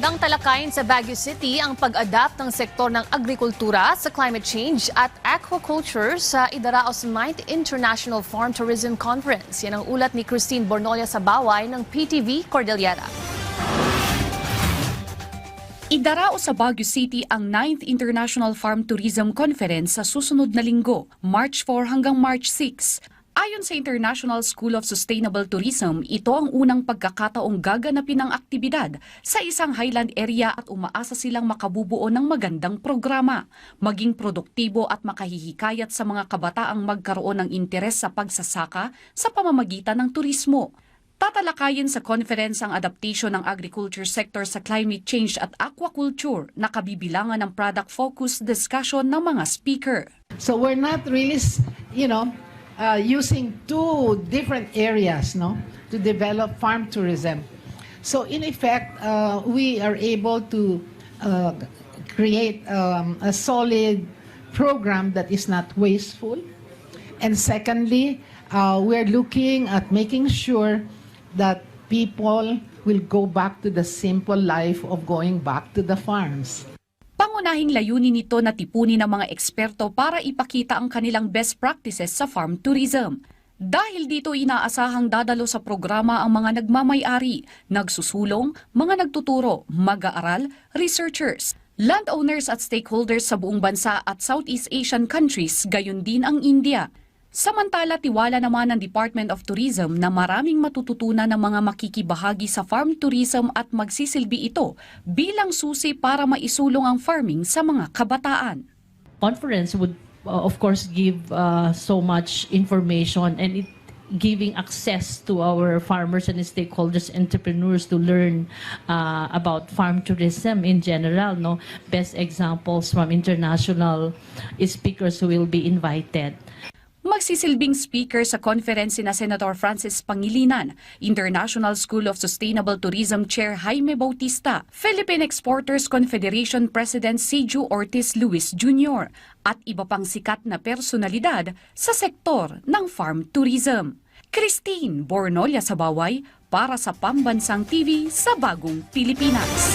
Takdang talakayin sa Baguio City ang pag-adapt ng sektor ng agrikultura sa climate change at aquaculture sa idaraos 9th International Farm Tourism Conference. Yan ang ulat ni Christine Bornolia sa Baway ng PTV Cordillera. Idaraos sa Baguio City ang 9th International Farm Tourism Conference sa susunod na linggo, March 4 hanggang March 6. Ayon sa International School of Sustainable Tourism, ito ang unang pagkakataong gaganapin ng aktibidad sa isang highland area at umaasa silang makabubuo ng magandang programa, maging produktibo at makahihikayat sa mga kabataang magkaroon ng interes sa pagsasaka sa pamamagitan ng turismo. Tatalakayin sa conference ang adaptation ng agriculture sector sa climate change at aquaculture na kabibilangan ng product-focused discussion ng mga speaker. So we're not really, using two different areas, to develop farm tourism. So in effect, we are able to create a solid program that is not wasteful. And secondly, we're looking at making sure that people will go back to the simple life of going back to the farms. Pangunahing layunin nito na tipunin ng mga eksperto para ipakita ang kanilang best practices sa farm tourism. Dahil dito inaasahang dadalo sa programa ang mga nagmamay-ari, nagsusulong, mga nagtuturo, mag-aaral, researchers, landowners at stakeholders sa buong bansa at Southeast Asian countries, gayon din ang India. Samantala, tiwala naman ng Department of Tourism na maraming matututunan ng mga makikibahagi sa farm tourism at magsisilbi ito bilang susi para maisulong ang farming sa mga kabataan. Conference would of course give so much information and it giving access to our farmers and stakeholders, entrepreneurs to learn about farm tourism in general. Best examples from international speakers who will be invited. Magsisilbing speaker sa conference na Senator Francis Pangilinan, International School of Sustainable Tourism Chair Jaime Bautista, Philippine Exporters Confederation President Siju Ortiz Luis Jr. at iba pang sikat na personalidad sa sektor ng farm tourism. Christine Bornolia sa Baway para sa Pambansang TV sa Bagong Pilipinas.